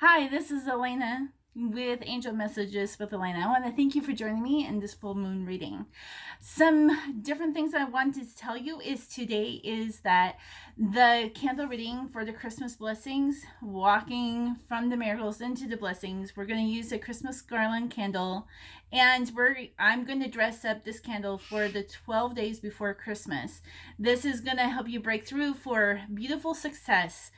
Hi, this is Elena with Angel Messages with Elena. I want to thank you for joining me in this full moon reading. Some different things I wanted to tell you is today is that the candle reading for the Christmas blessings, walking from the miracles into the blessings, we're going to use a Christmas garland candle, and I'm going to dress up this candle for the 12 days before Christmas. This is going to help you break through for beautiful success.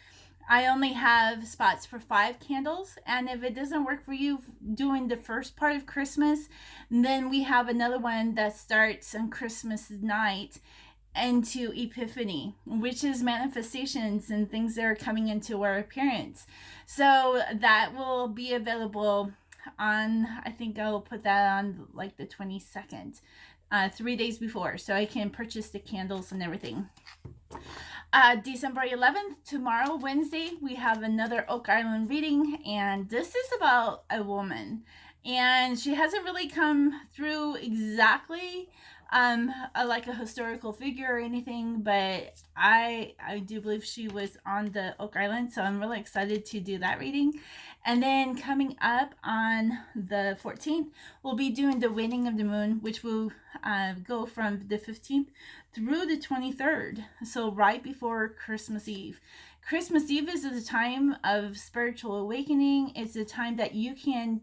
I only have spots for 5 candles, and if it doesn't work for you doing the first part of Christmas, then we have another one that starts on Christmas night into Epiphany, which is manifestations and things that are coming into our appearance. So that will be available on, I think I'll put that on like the 22nd, 3 days before, so I can purchase the candles and everything. December 11th, tomorrow, Wednesday, we have another Oak Island reading, and this is about a woman. And she hasn't really come through exactly like a historical figure or anything, but I do believe she was on the Oak Island, so I'm really excited to do that reading. And then coming up on the 14th, we'll be doing the waning of the moon, which will go from the 15th through the 23rd, so right before Christmas Eve. Christmas Eve is the time of spiritual awakening. It's the time that you can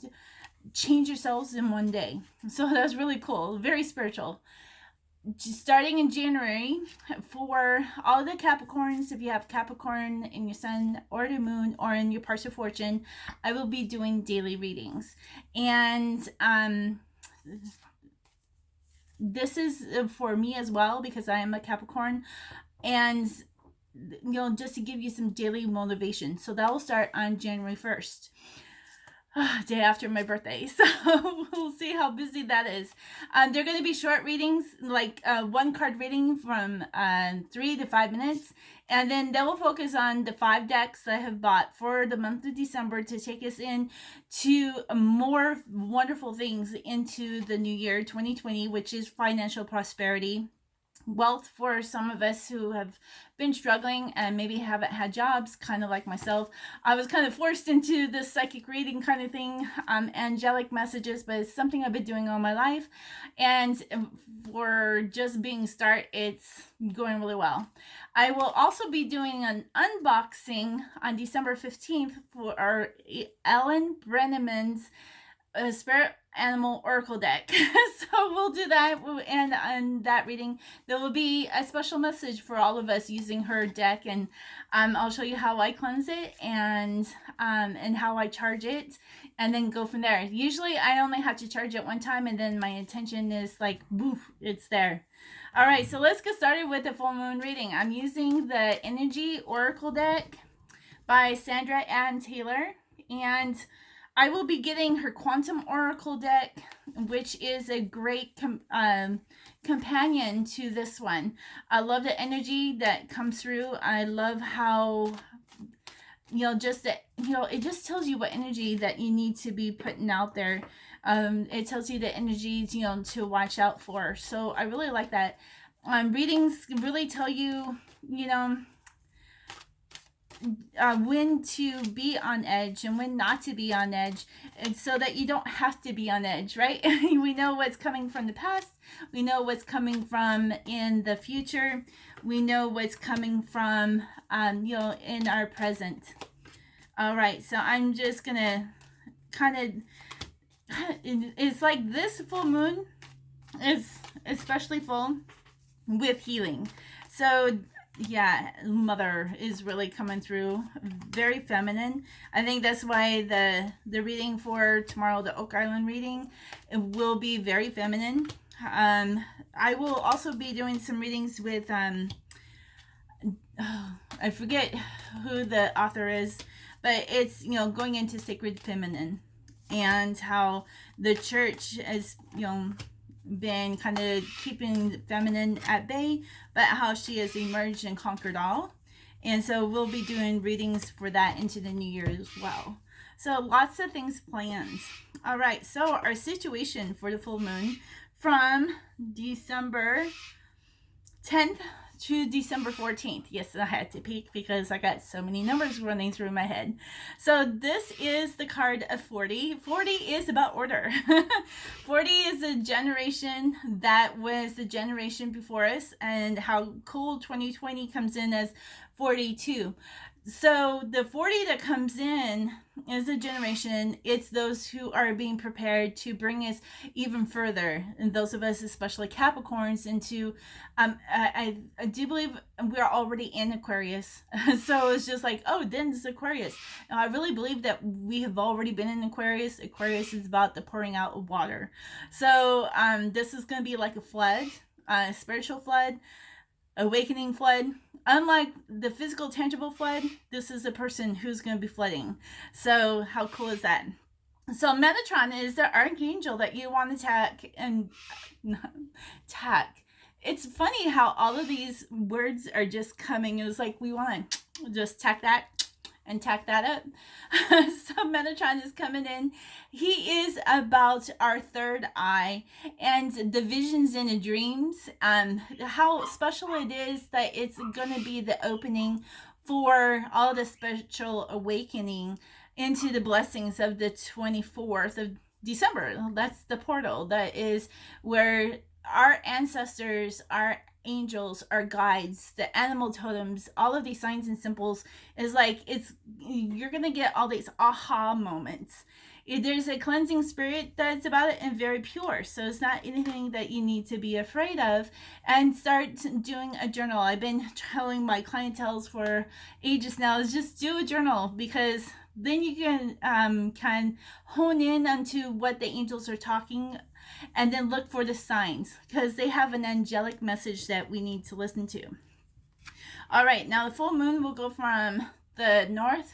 change yourselves in one day. So that's really cool, very spiritual. Starting in January, for all the Capricorns, if you have Capricorn in your sun or the moon or in your parts of fortune, I will be doing daily readings. And this is for me as well because I am a Capricorn, and just to give you some daily motivation. So that will start on January 1st. Day after my birthday, so we'll see how busy that is. They're going to be short readings, like one card reading from 3 to 5 minutes, and then they will focus on the 5 decks I have bought for the month of December to take us in to more wonderful things into the new year 2020, which is financial prosperity, wealth for some of us who have been struggling and maybe haven't had jobs, kind of like myself. I was kind of forced into this psychic reading kind of thing, angelic messages, but it's something I've been doing all my life, and for just being start, it's going really well. I will also be doing an unboxing on December 15th for our Ellen Brenneman's spirit animal oracle deck. So we'll do that, and on that reading there will be a special message for all of us using her deck, and I'll show you how I cleanse it and how I charge it, and then go from there. Usually I only have to charge it one time, and then my intention is like boof, it's there. All right, so let's get started with the full moon reading. I'm using the Energy Oracle deck by Sandra Ann Taylor, and I will be getting her Quantum Oracle deck, which is a great companion to this one. I love the energy that comes through. I love how, just that, it just tells you what energy that you need to be putting out there. It tells you the energies, to watch out for. So I really like that. Readings really tell you, when to be on edge and when not to be on edge, and so that you don't have to be on edge, right? We know what's coming from the past, we know what's coming from in the future, we know what's coming from in our present. All right, so I'm just gonna kind of, it's like this full moon is especially full with healing. So yeah, mother is really coming through, very feminine. I think that's why the reading for tomorrow, the Oak Island reading, it will be very feminine. I will also be doing some readings with I forget who the author is, but it's going into sacred feminine, and how the church is been kind of keeping feminine at bay, but how she has emerged and conquered all. And so we'll be doing readings for that into the new year as well. So lots of things planned. All right, so our situation for the full moon from December 10th to December 14th. Yes, I had to peek because I got so many numbers running through my head. So this is the card of 40. 40 is about order. 40 is a generation that was the generation before us, and how cool 2020 comes in as 42. So the 40 that comes in is a generation. It's those who are being prepared to bring us even further, and those of us, especially Capricorns, into I do believe we're already in Aquarius. So it's just like, oh, then it's Aquarius. Now, I really believe that we have already been in Aquarius. Aquarius is about the pouring out of water. So this is going to be like a flood, a spiritual flood, awakening flood. Unlike the physical, tangible flood, this is a person who's going to be flooding. So how cool is that? So Metatron is the archangel that you want to tack. It's funny how all of these words are just coming. It's like we want to just tack that and tack that up. So Metatron is coming in. He is about our third eye and the visions and the dreams. How special it is that it's going to be the opening for all the spiritual awakening into the blessings of the 24th of December. That's the portal. That is where our ancestors, our angels, our guides, the animal totems, all of these signs and symbols is like, you're gonna get all these aha moments. There's a cleansing spirit that's about it and very pure, so it's not anything that you need to be afraid of. And start doing a journal. I've been telling my clientele for ages now is just do a journal, because then you can hone in onto what the angels are talking, and then look for the signs, because they have an angelic message that we need to listen to. All right, now the full moon will go from the north,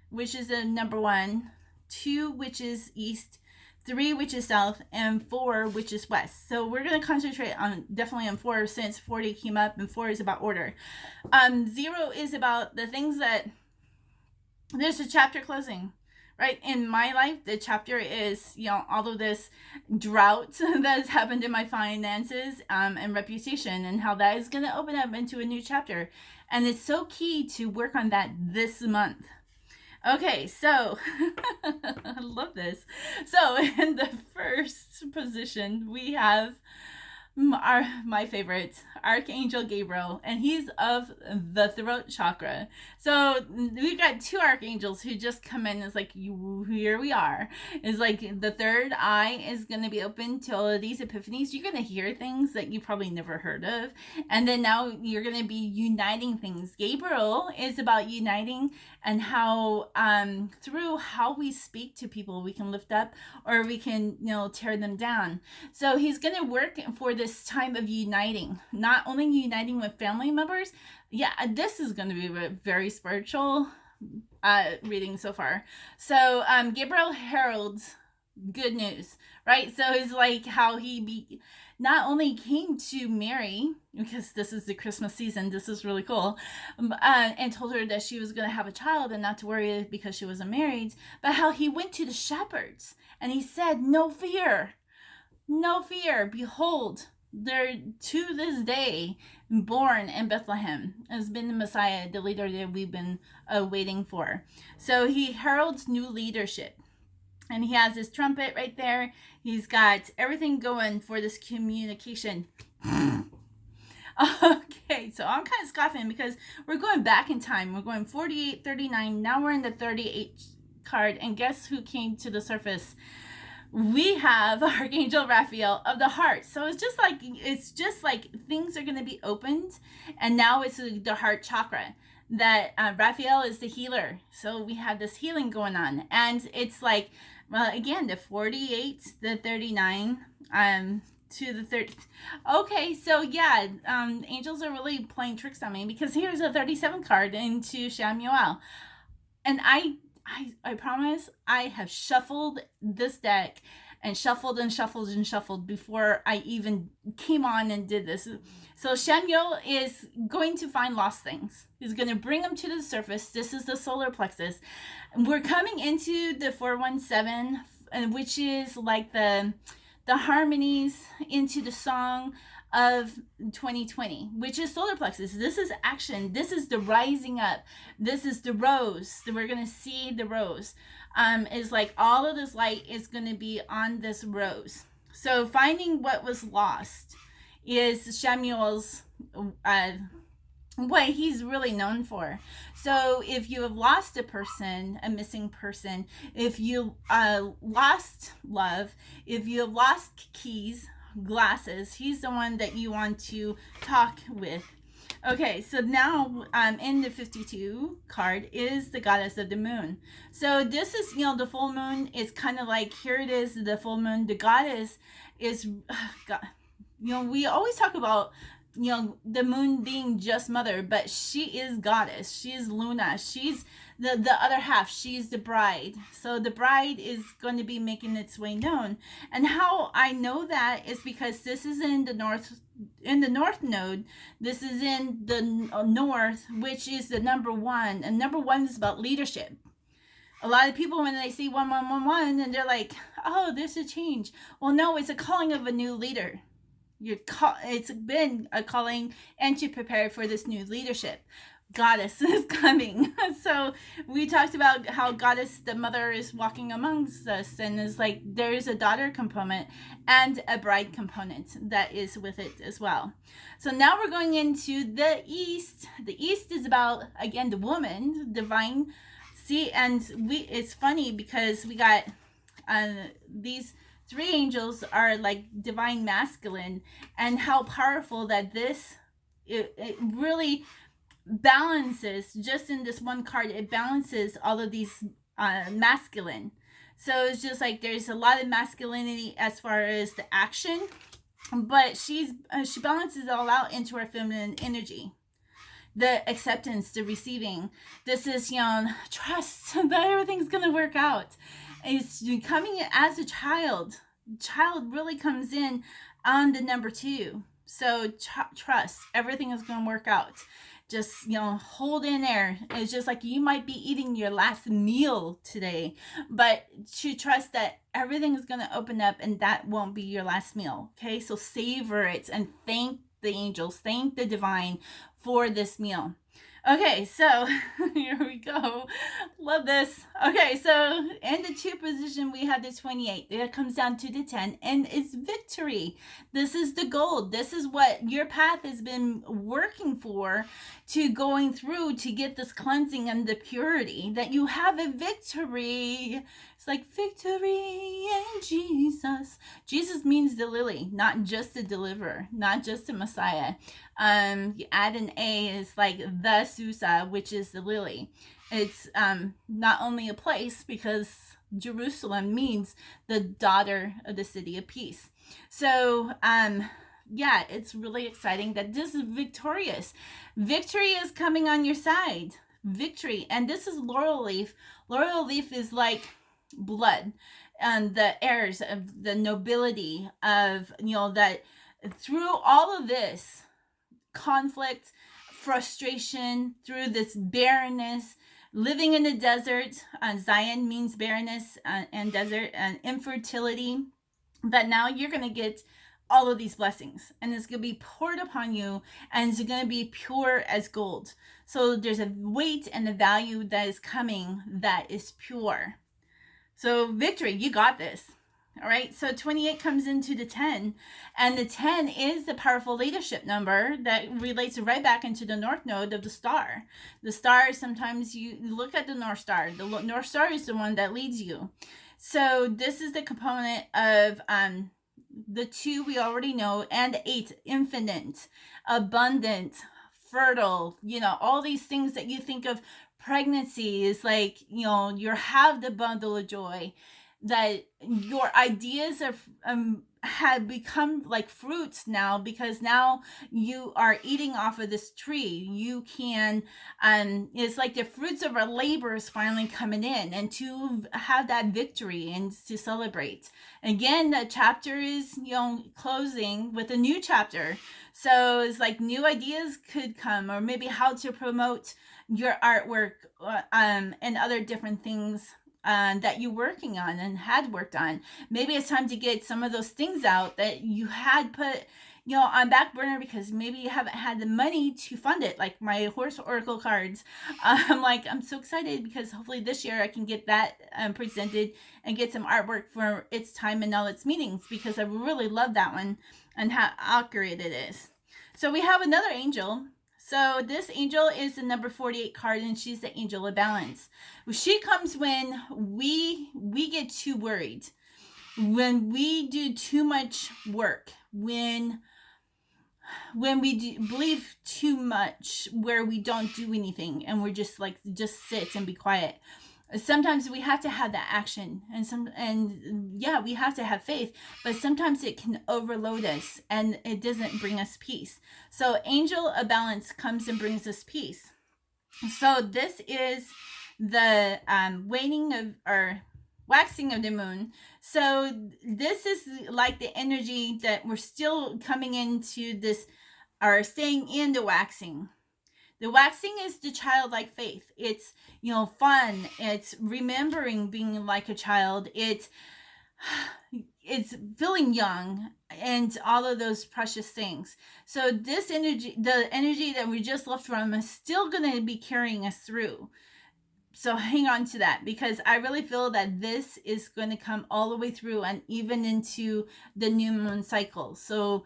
which is the number 1, 2, which is east, 3, which is south, and 4, which is west. So we're going to concentrate on definitely on 4, since 40 came up, and 4 is about order. 0 is about the things that there's a chapter closing. Right, in my life, the chapter is, all of this drought that has happened in my finances and reputation, and how that is going to open up into a new chapter. And it's so key to work on that this month. Okay, so I love this. So in the first position, we have my favorite, Archangel Gabriel, and he's of the throat chakra. So we got 2 archangels who just come in. It's like, here we are. It's like the third eye is going to be open to all of these epiphanies. You're going to hear things that you probably never heard of, and then now you're going to be uniting things. Gabriel is about uniting, and how through how we speak to people, we can lift up or we can tear them down. So he's going to work for this time of uniting, not only uniting with family members. Yeah, this is going to be a very spiritual reading so far. So Gabriel heralds good news, right? So it's like how he not only came to Mary, because this is the Christmas season, this is really cool, and told her that she was going to have a child and not to worry because she wasn't married, but how he went to the shepherds and he said, no fear, behold, there to this day born in Bethlehem has been the Messiah, the leader that we've been waiting for. So he heralds new leadership. And he has his trumpet right there. He's got everything going for this communication. Okay, so I'm kind of scoffing because we're going back in time. We're going 48, 39. Now we're in the 38 card. And guess who came to the surface? We have Archangel Raphael of the heart. So it's just like things are going to be opened. And now it's the heart chakra. That Raphael is the healer. So we have this healing going on. And it's like, well, again, the 48, the 39, to the 30. Okay, so yeah, angels are really playing tricks on me, because here's a 37 card into Shamuel. And I promise I have shuffled this deck and shuffled and shuffled and shuffled before I even came on and did this. So Shamuel is going to find lost things. He's going to bring them to the surface. This is the solar plexus. We're coming into the 417, which is like the harmonies into the song of 2020, which is solar plexus. This is action. This is the rising up. This is the rose. We're going to see the rose. Is like all of this light is going to be on this rose. So finding what was lost is Samuel's what he's really known for. So if you have lost a person, a missing person, if you lost love, if you have lost keys, glasses, he's the one that you want to talk with. Okay, so now in the 52 card is the goddess of the moon. So this is, the full moon is kind of like, here it is, the full moon. The goddess is, we always talk about, the moon being just mother, but she is goddess. She is Luna. She's the other half. She's the bride. So the bride is going to be making its way known. And how I know that is because this is in the north node. This is in the north, which is the number one. And number one is about leadership. A lot of people, when they see 1111, and they're like, oh, there's a change. Well, no, it's a calling of a new leader. It's been a calling, and to prepare for this new leadership. Goddess is coming. So we talked about how goddess, the mother, is walking amongst us, and is like, there's a daughter component and a bride component that is with it as well. So now we're going into the east. The east is about, again, the woman, divine. See, and it's funny because we got these three angels are like divine masculine, and how powerful that it really balances, just in this one card, it balances all of these masculine. So it's just like there's a lot of masculinity as far as the action, but she balances it all out into her feminine energy. The acceptance, the receiving. This is, trust that everything's going to work out. It's coming as a child. Child really comes in on the number 2. So trust, everything is going to work out. Just, hold in there. It's just like you might be eating your last meal today, but to trust that everything is going to open up and that won't be your last meal. Okay, so savor it and thank the angels, thank the divine for this meal. Okay, so here we go. Love this. Okay, so in the 2 position, we have the 28. It comes down to the 10, and it's victory. This is the gold. This is what your path has been working for, to going through to get this cleansing and the purity, that you have a victory. It's like victory in Jesus. Jesus means the lily, not just the deliverer, not just the Messiah. You add an A, is like the Susa, which is the lily. It's not only a place, because Jerusalem means the daughter of the city of peace. So yeah, it's really exciting that this is victorious. Victory is coming on your side. Victory. And this is laurel leaf. Laurel leaf is like blood, and the heirs of the nobility of, that through all of this conflict, frustration, through this barrenness, living in the desert. Zion means barrenness and desert and infertility. That now you're going to get all of these blessings, and it's going to be poured upon you, and it's going to be pure as gold. So there's a weight and a value that is coming that is pure. So victory, you got this. All right, so 28 comes into the 10, and the 10 is the powerful leadership number that relates right back into the north node of the star. The star, sometimes you look at the North Star. The North Star is the one that leads you. So this is the component of the 2 we already know, and 8, infinite, abundant, fertile, all these things that you think of. Pregnancy is like, you have the bundle of joy, that your ideas have become like fruits now, because now you are eating off of this tree. You can, it's like the fruits of our labors finally coming in, and to have that victory and to celebrate. Again, the chapter is, closing with a new chapter. So it's like new ideas could come, or maybe how to promote your artwork, and other different things that you're working on and had worked on. Maybe it's time to get some of those things out that you had put on back burner because maybe you haven't had the money to fund it, like my horse oracle cards. I'm so excited because hopefully this year I can get that presented and get some artwork for its time and all its meetings, because I really love that one and how accurate it is. So we have another angel. So this angel is the number 48 card, and she's the angel of balance. She comes when we get too worried, when we do too much work, when we believe too much, where we don't do anything and we're just sit and be quiet. Sometimes we have to have that action, and we have to have faith, but sometimes it can overload us and it doesn't bring us peace. So angel of balance comes and brings us peace. So this is the waning of, or waxing of the moon. So this is like the energy that we're still coming into this, or staying in the waxing. The waxing is the childlike faith. It's, fun. It's remembering being like a child. It's feeling young and all of those precious things. So this energy, the energy that we just left from, is still going to be carrying us through. So hang on to that, because I really feel that this is going to come all the way through and even into the new moon cycle. So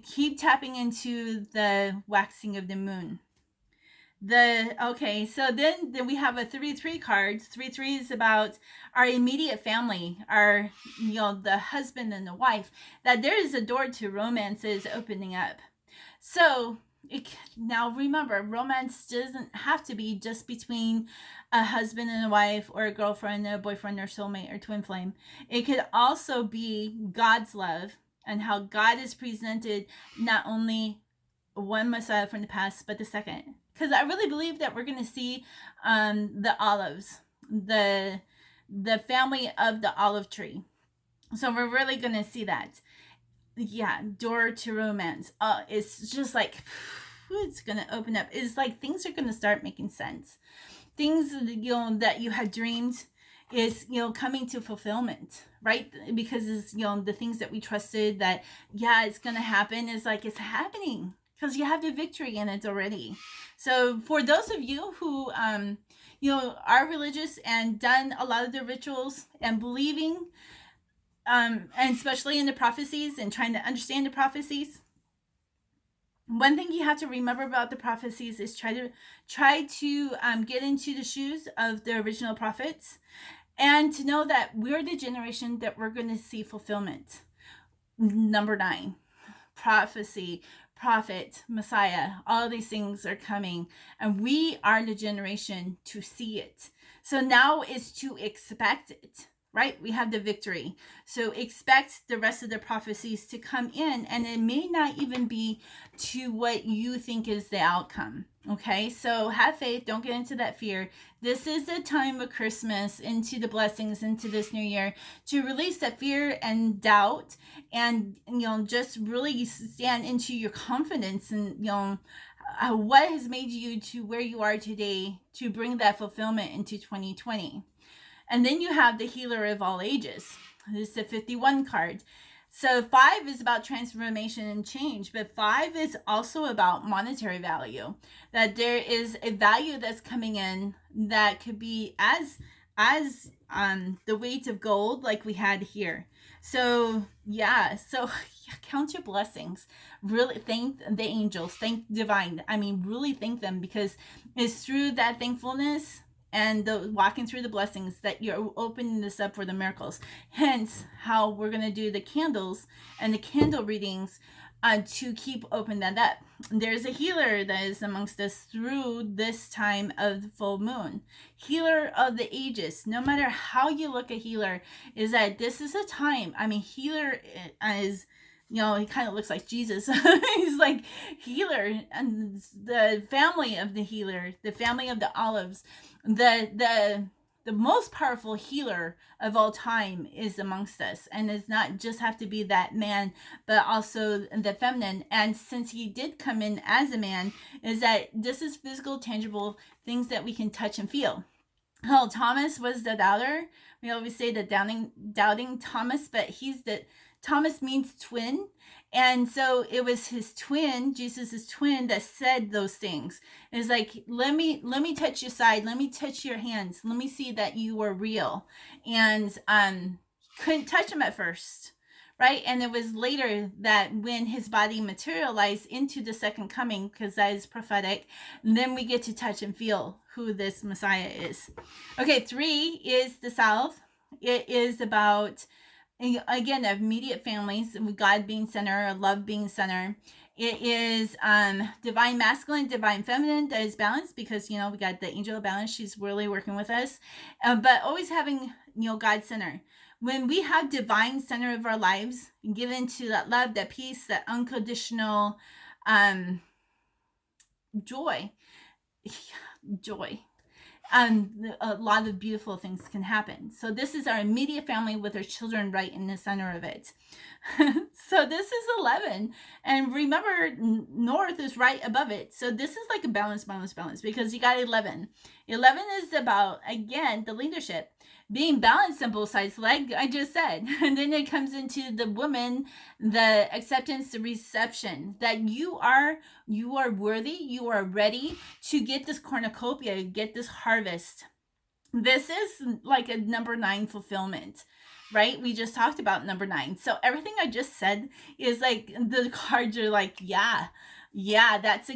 keep tapping into the waxing of the moon. So then we have a 3-3 card. 3-3 is about our immediate family, our the husband and the wife, that there is a door to romances opening up. So now remember, romance doesn't have to be just between a husband and a wife, or a girlfriend and a boyfriend, or soulmate, or twin flame. It could also be God's love, and how God is presented, not only one Messiah from the past, but the second. Because I really believe that we're going to see the olives, the family of the olive tree. So we're really going to see that. Yeah, door to romance. It's just like, it's going to open up. It's like things are going to start making sense. Things that you had dreamed is coming to fulfillment, right? Because it's the things that we trusted that it's going to happen, is like it's happening, because you have the victory in it already. So for those of you who are religious and done a lot of the rituals and believing, and especially in the prophecies and trying to understand the prophecies, one thing you have to remember about the prophecies is try to get into the shoes of the original prophets, and to know that we're the generation that we're going to see fulfillment. Number 9, prophecy, prophet, Messiah, all these things are coming, and we are the generation to see it. So now is to expect it, right? We have the victory. So expect the rest of the prophecies to come in, and it may not even be to what you think is the outcome. Okay, so have faith. Don't get into that fear. This is the time of Christmas, into the blessings, into this new year, to release that fear and doubt, and just really stand into your confidence, and what has made you to where you are today, to bring that fulfillment into 2020. And then you have the healer of all ages. This is the 51 card. So 5 is about transformation and change, but 5 is also about monetary value. That there is a value that's coming in that could be as the weight of gold, like we had here. So count your blessings. Really thank the angels, thank divine. Really thank them, because it's through that thankfulness and the walking through the blessings that you're opening this up for the miracles. Hence how we're going to do the candles and the candle readings, to keep open that up. There's a healer that is amongst us through this time of the full moon. Healer of the ages. No matter how you look at healer, is that this is a time. Healer is, he kind of looks like Jesus. He's like healer, and the family of the healer, the family of the olives, the most powerful healer of all time is amongst us, and it's not just have to be that man, but also the feminine. And since he did come in as a man, is that this is physical, tangible things that we can touch and feel. Thomas was the doubter. We always say the doubting Thomas, but he's the Thomas means twin. And so it was his twin, Jesus's twin, that said those things. It's like, let me touch your side, let me touch your hands, let me see that you are real. And couldn't touch him at first, right? And it was later that when his body materialized into the second coming, because that is prophetic, then we get to touch and feel who this Messiah is. Okay, 3 is the South. It is about, again, immediate families, with God being center, love being center. It is divine masculine, divine feminine, that is balanced, because we got the angel of balance. She's really working with us, but always having God center. When we have divine center of our lives, given to that love, that peace, that unconditional joy, a lot of beautiful things can happen. So this is our immediate family with our children right in the center of it. So this is 11, and remember, north is right above it. So this is like a balance, because you got 11 is about, again, the leadership, being balanced on both sides, like I just said. And then it comes into the woman, the acceptance, the reception, that you are worthy, you are ready to get this cornucopia, get this harvest. This is like a number 9 fulfillment, right? We just talked about number 9. So everything I just said is like, the cards are like, yeah, that's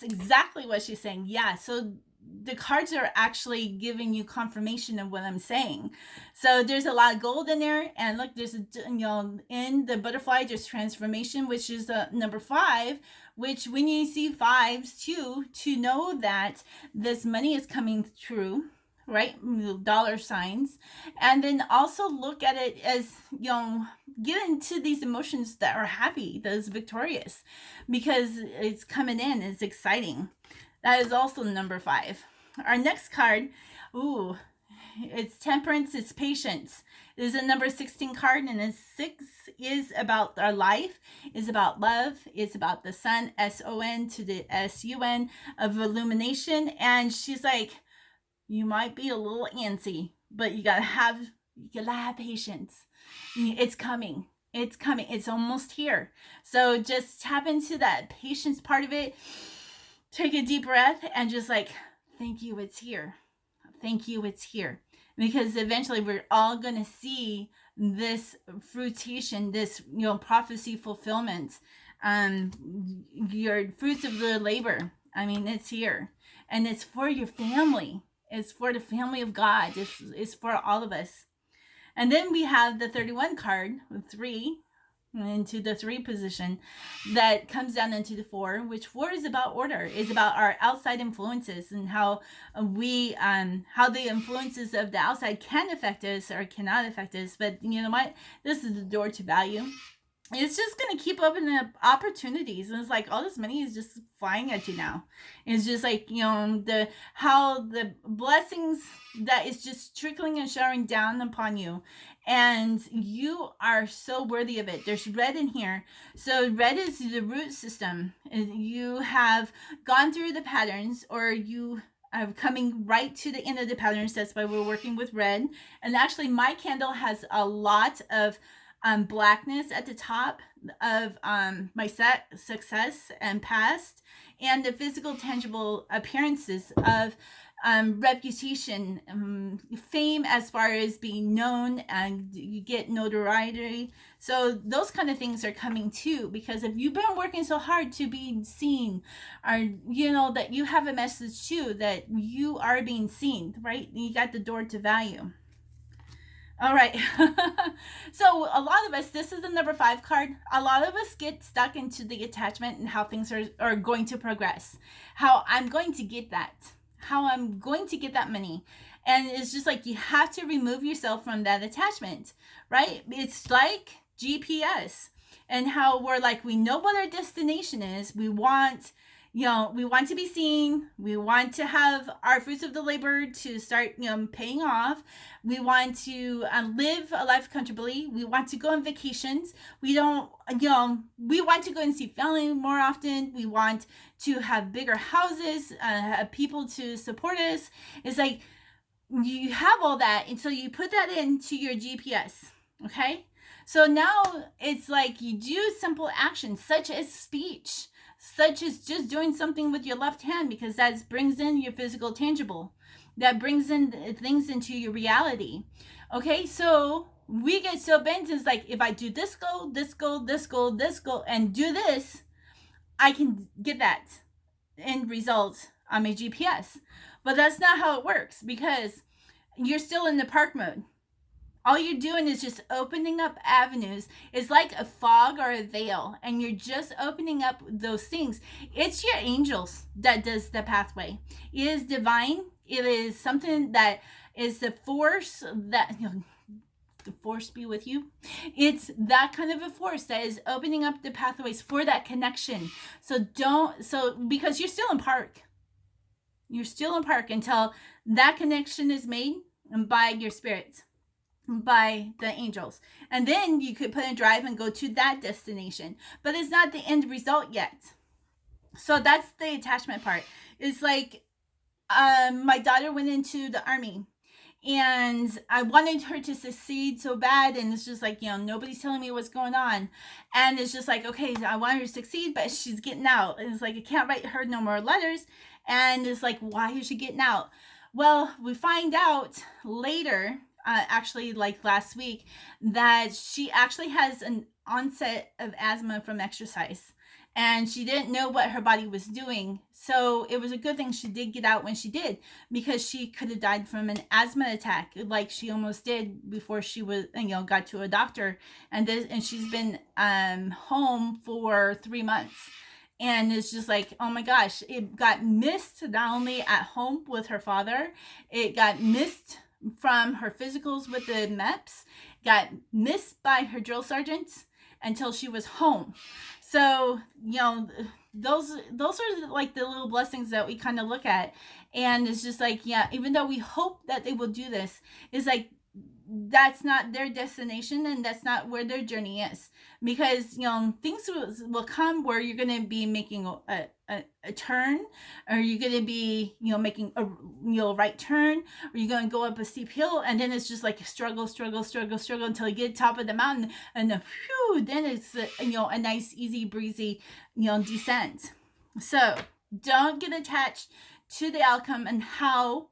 exactly what she's saying. Yeah. So the cards are actually giving you confirmation of what I'm saying. So there's a lot of gold in there, and look, there's in the butterfly, there's transformation, which is number 5, which when you see 5s too, to know that this money is coming through, right? Dollar signs. And then also look at it as, get into these emotions that are happy, that is victorious, because it's coming in, it's exciting. That is also number 5. Our next card, it's temperance, it's patience. It is a number 16 card, and a 6 is about our life, is about love, is about the sun, S-O-N to the S-U-N, of illumination. And she's like, you might be a little antsy, but you gotta have patience. It's coming. It's almost here. So just tap into that patience part of it. Take a deep breath and just like, thank you, it's here. Thank you, it's here. Because eventually we're all going to see this fruition, this, prophecy fulfillment, your fruits of the labor. I mean, it's here. And it's for your family. It's for the family of God. It's for all of us. And then we have the 31 card with 3, into the 3 position, that comes down into the 4, which 4 is about order, is about our outside influences, and how how the influences of the outside can affect us or cannot affect us. But you know what, this is the door to value. It's just going to keep opening up opportunities, and it's like all this money is just flying at you now. It's just like, how the blessings that is just trickling and showering down upon you, and you are so worthy of it. There's red in here. So red is the root system. You have gone through the patterns, or you are coming right to the end of the patterns. That's why we're working with red. And actually my candle has a lot of blackness at the top of my success and past, and the physical tangible appearances of reputation, fame, as far as being known, and you get notoriety. So those kind of things are coming too, because if you've been working so hard to be seen, or that you have a message too, that you are being seen, right? You got the door to value. All right. So a lot of us, this is the number 5 card. A lot of us get stuck into the attachment and how things are going to progress. How I'm going to get that. How I'm going to get that money. And it's just like, you have to remove yourself from that attachment, right? It's like GPS, and how we're like, we know what our destination is. We want to be seen. We want to have our fruits of the labor to start, paying off. We want to live a life comfortably. We want to go on vacations. We don't, we want to go and see family more often. We want to have bigger houses, have people to support us. It's like, you have all that. And so you put that into your GPS. Okay. So now it's like you do simple actions such as speech, such as just doing something with your left hand, because that brings in your physical tangible. That brings in things into your reality. Okay, so we get so bent. It's like, if I do this goal, this goal, this goal, this goal, and do this, I can get that end result on my GPS. But that's not how it works, because you're still in the park mode. All you're doing is just opening up avenues. It's like a fog or a veil, and you're just opening up those things. It's your angels that does the pathway. It is divine. It is something that is the force that, the force be with you. It's that kind of a force that is opening up the pathways for that connection. So because you're still in park. You're still in park until that connection is made by your spirits, by the angels. And then you could put in drive and go to that destination. But it's not the end result yet. So that's the attachment part. It's like, my daughter went into the army, and I wanted her to succeed so bad, and it's just like, nobody's telling me what's going on, and it's just like, okay, I want her to succeed, but she's getting out, and it's like, I can't write her no more letters, and it's like, why is she getting out? Well, we find out later, actually like last week, that she actually has an onset of asthma from exercise, and she didn't know what her body was doing. So it was a good thing she did get out when she did, because she could have died from an asthma attack, like she almost did before she was, got to a doctor. And she's been home for 3 months. And it's just like, oh my gosh, it got missed not only at home with her father, it got missed from her physicals with the MEPS, got missed by her drill sergeants until she was home. So, those are like the little blessings that we kind of look at. And it's just like, yeah, even though we hope that they will do this, it's like, that's not their destination, and that's not where their journey is, because things will come where you're going to be making a turn, or you're going to be making a right turn, or you're going to go up a steep hill, and then it's just like struggle until you get to the top of the mountain, and then it's a nice easy breezy descent. So don't get attached to the outcome and how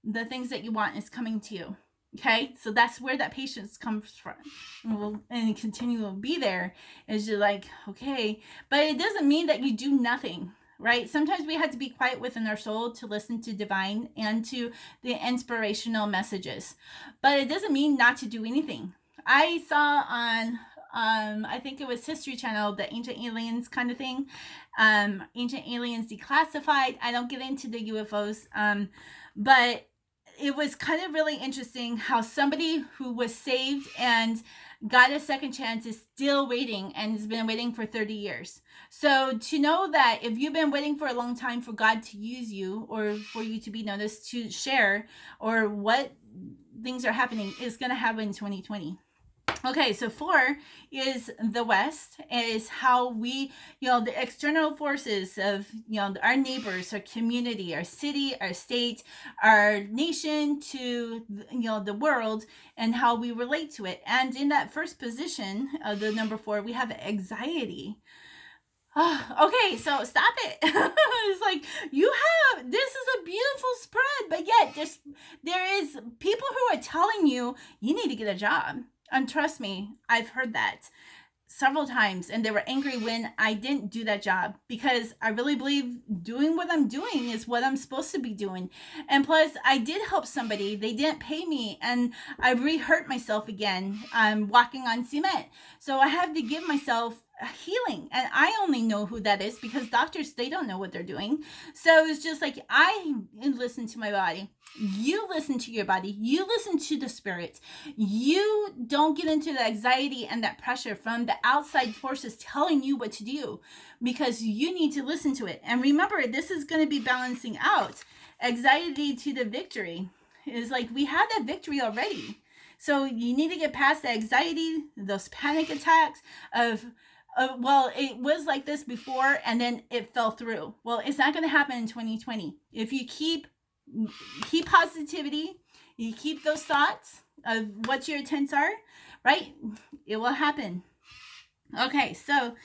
the things that you want is coming to you. Okay, so that's where that patience comes from, and continue to be there. Is you're like, okay, but it doesn't mean that you do nothing, right? Sometimes we have to be quiet within our soul to listen to divine and to the inspirational messages, but it doesn't mean not to do anything. I saw on I think it was History Channel, the Ancient Aliens kind of thing, Ancient Aliens Declassified. I don't get into the UFOs, but it was kind of really interesting how somebody who was saved and got a second chance is still waiting, and has been waiting for 30 years. So to know that if you've been waiting for a long time for God to use you, or for you to be noticed, to share, or what things are happening, is going to happen in 2020. Okay, so 4 is the West, is how we, the external forces of, our neighbors, our community, our city, our state, our nation, to, the world, and how we relate to it. And in that first position, the number 4, we have anxiety. Okay, so stop it. It's like, this is a beautiful spread, but yet there is people who are telling you need to get a job. And trust me, I've heard that several times, and they were angry when I didn't do that job, because I really believe doing what I'm doing is what I'm supposed to be doing. And plus, I did help somebody. They didn't pay me, and I re-hurt myself again. I'm walking on cement. So I have to give myself healing, and I only know who that is because doctors, they don't know what they're doing. So it's just like, I listen to my body. You listen to your body. You listen to the spirit. You don't get into the anxiety and that pressure from the outside forces telling you what to do, because you need to listen to it. And remember, this is going to be balancing out anxiety to the victory. It's like, we have that victory already. So you need to get past the anxiety, those panic attacks of, well, it was like this before and then it fell through. Well, it's not going to happen in 2020. If you keep positivity, you keep those thoughts of what your intents are, right? It will happen. Okay, so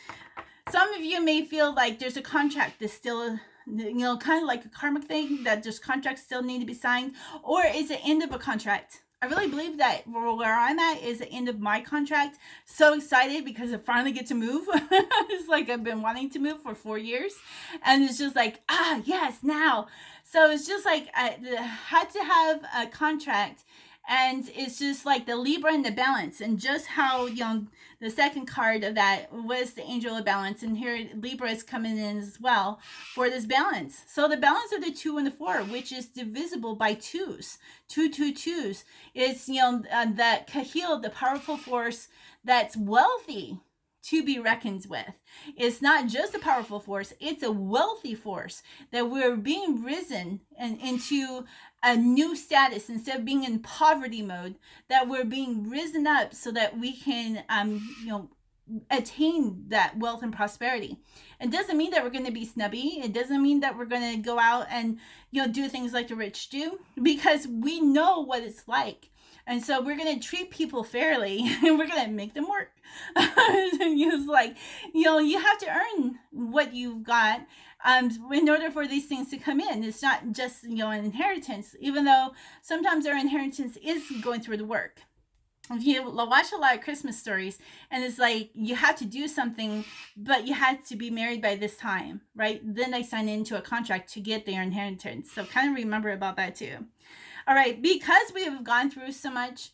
some of you may feel like there's a contract that's still, kind of like a karmic thing, that there's contracts still need to be signed, or it's the end of a contract. I really believe that where I'm at is the end of my contract. So excited because I finally get to move. It's like I've been wanting to move for 4 years, and it's just like, yes, now. So it's just like I had to have a contract, and it's just like the Libra and the balance, and just how the second card of that was the angel of balance, and here Libra is coming in as well for this balance. So the balance of the 2 and the 4, which is divisible by twos, twos, is that Kahil, the powerful force that's wealthy to be reckoned with. It's not just a powerful force, it's a wealthy force that we're being risen into a new status. Instead of being in poverty mode, that we're being risen up so that we can attain that wealth and prosperity. It doesn't mean that we're going to be snubby. It doesn't mean that we're going to go out and do things like the rich do, because we know what it's like. And so we're going to treat people fairly, and we're going to make them work. It's like, you have to earn what you've got in order for these things to come in. It's not just, an inheritance, even though sometimes our inheritance is going through the work. If you watch a lot of Christmas stories, and it's like you had to do something, but you had to be married by this time, right? Then they sign into a contract to get their inheritance. So kind of remember about that too. All right, because we have gone through so much,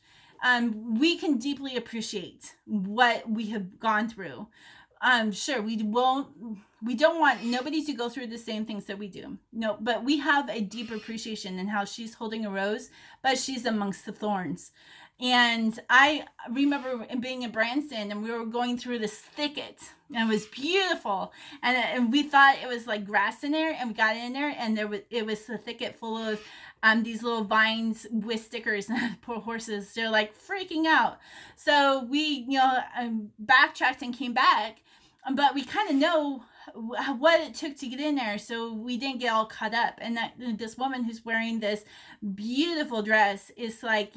we can deeply appreciate what we have gone through. Sure, we don't want nobody to go through the same things that we do. No, but we have a deep appreciation in how she's holding a rose, but she's amongst the thorns. And I remember being in Branson, and we were going through this thicket, and it was beautiful. And we thought it was like grass in there, and we got in there, and it was a thicket full of these little vines with stickers, and poor horses, they're like freaking out. So we, backtracked and came back, but we kind of know what it took to get in there, so we didn't get all cut up. And that this woman who's wearing this beautiful dress is like,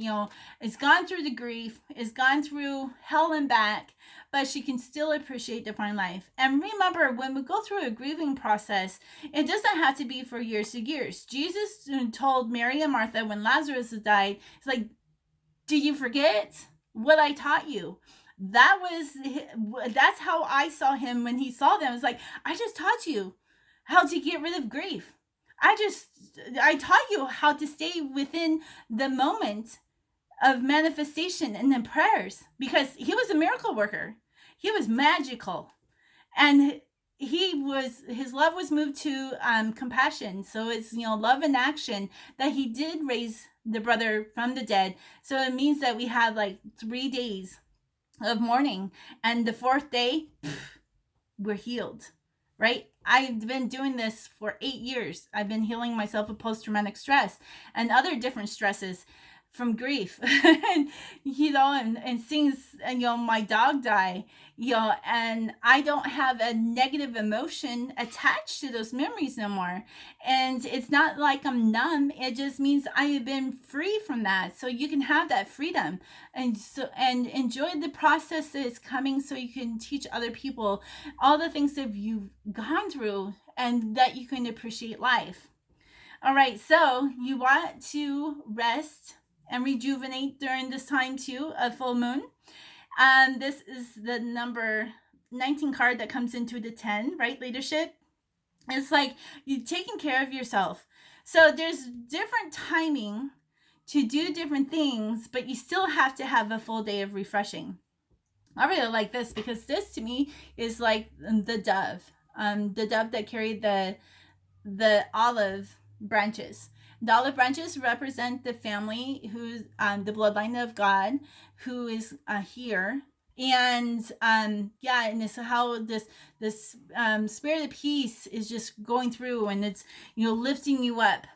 it's gone through the grief, it's gone through hell and back, but she can still appreciate divine life. And remember, when we go through a grieving process, it doesn't have to be for years to years. Jesus told Mary and Martha when Lazarus died, it's like, did you forget what I taught you? That's how I saw him when he saw them. It's like, I just taught you how to get rid of grief. I taught you how to stay within the moment of manifestation and then prayers, because he was a miracle worker. He was magical, and his love was moved to compassion. So it's love in action, that he did raise the brother from the dead. So it means that we have like 3 days of mourning, and the 4th day, we're healed, right? I've been doing this for 8 years. I've been healing myself of post-traumatic stress and other different stresses from grief. And seeing my dog die, and I don't have a negative emotion attached to those memories no more. And it's not like I'm numb. It just means I have been free from that. So you can have that freedom, and enjoy the process that is coming, so you can teach other people all the things that you've gone through, and that you can appreciate life. All right, so you want to rest and rejuvenate during this time too, a full moon. This is the number 19 card that comes into the 10, right? Leadership. It's like you're taking care of yourself. So there's different timing to do different things, but you still have to have a full day of refreshing. I really like this, because this to me is like the dove that carried the olive branches. The olive branches represent the family who's the bloodline of God, who is here. And and it's how this spirit of peace is just going through, and it's lifting you up.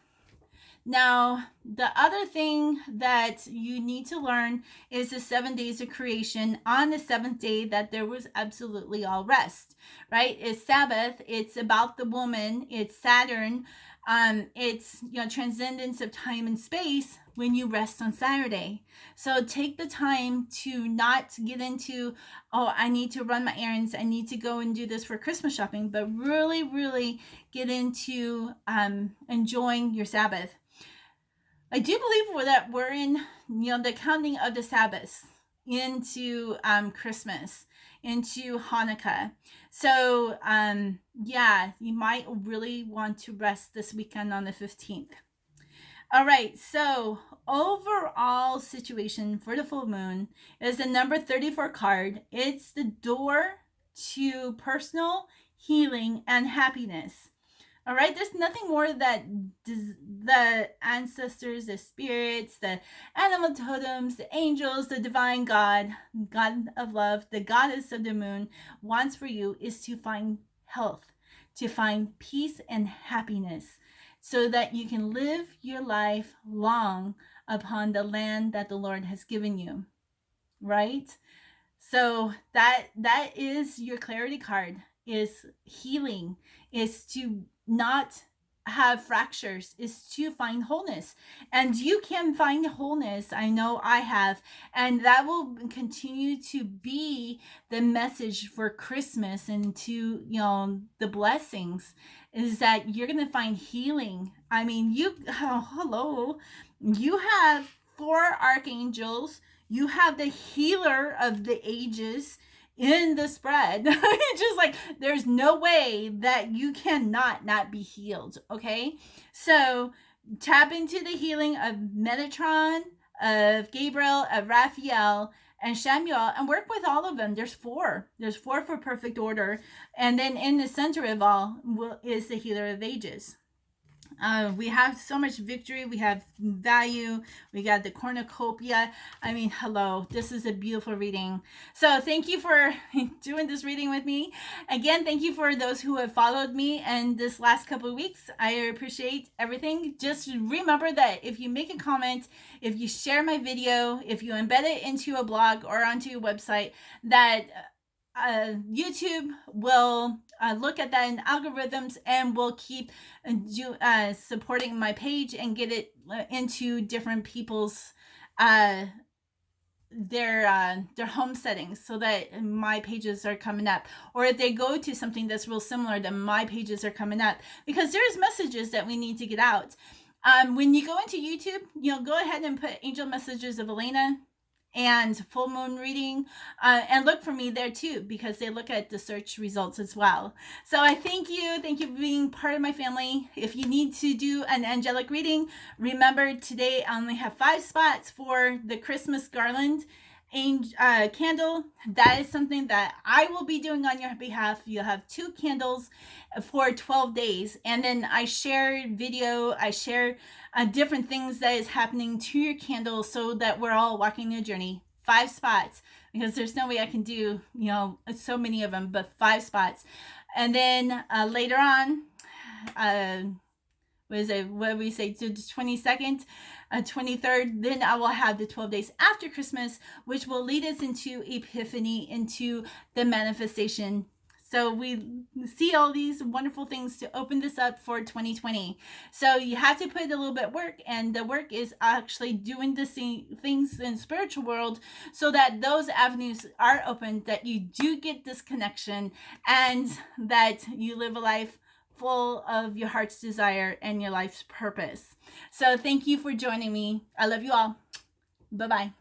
Now, the other thing that you need to learn is the 7 days of creation. On the 7th day, that there was absolutely all rest, right? It's Sabbath. It's about the woman. It's Saturn. It's, transcendence of time and space when you rest on Saturday. So take the time to not get into, oh, I need to run my errands, I need to go and do this for Christmas shopping, but really, really get into enjoying your Sabbath. I do believe that we're in, the counting of the Sabbaths into Christmas, into Hanukkah. So, yeah, you might really want to rest this weekend on the 15th. All right, so overall situation for the full moon is the number 34 card. It's the door to personal healing and happiness. All right, there's nothing more that the ancestors, the spirits, the animal totems, the angels, the divine God, God of love, the goddess of the moon wants for you is to find health, to find peace and happiness, so that you can live your life long upon the land that the Lord has given you. Right? So that is your clarity card, is healing, is to not have fractures, is to find wholeness. And you can find wholeness. I know I have. And that will continue to be the message for Christmas and to, the blessings, is that you're going to find healing. I mean, hello, you have 4 archangels. You have the healer of the ages in the spread. It's just like, there's no way that you cannot not be healed. Okay. So tap into the healing of Metatron, of Gabriel, of Raphael, and Samuel, and work with all of them. There's 4. There's 4 for perfect order. And then in the center of all is the healer of ages. We have so much victory. We have value. We got the cornucopia. I mean, hello, this is a beautiful reading. So thank you for doing this reading with me. Again, thank you for those who have followed me in this last couple of weeks. I appreciate everything. Just remember that if you make a comment, if you share my video, if you embed it into a blog or onto your website, that YouTube will look at that in algorithms and will keep supporting my page and get it into different people's their home settings, so that my pages are coming up. Or if they go to something that's real similar, then my pages are coming up, because there's messages that we need to get out. When you go into YouTube, go ahead and put Angel Messages of Elena and full moon reading, and look for me there too, because they look at the search results as well. So I thank you for being part of my family. If you need to do an angelic reading, remember today I only have 5 spots for the Christmas garland candle. That is something that I will be doing on your behalf. You'll have 2 candles for 12 days, and then I share video, I share different things that is happening to your candle, so that we're all walking the journey. 5 spots, because there's no way I can do so many of them, but 5 spots. And then later on, what we say, to the 22nd, 23rd, then I will have the 12 days after Christmas, which will lead us into Epiphany, into the manifestation. So we see all these wonderful things to open this up for 2020. So you have to put a little bit of work, and the work is actually doing the things in the spiritual world, so that those avenues are open, that you do get this connection, and that you live a life full of your heart's desire and your life's purpose. So thank you for joining me. I love you all. Bye-bye.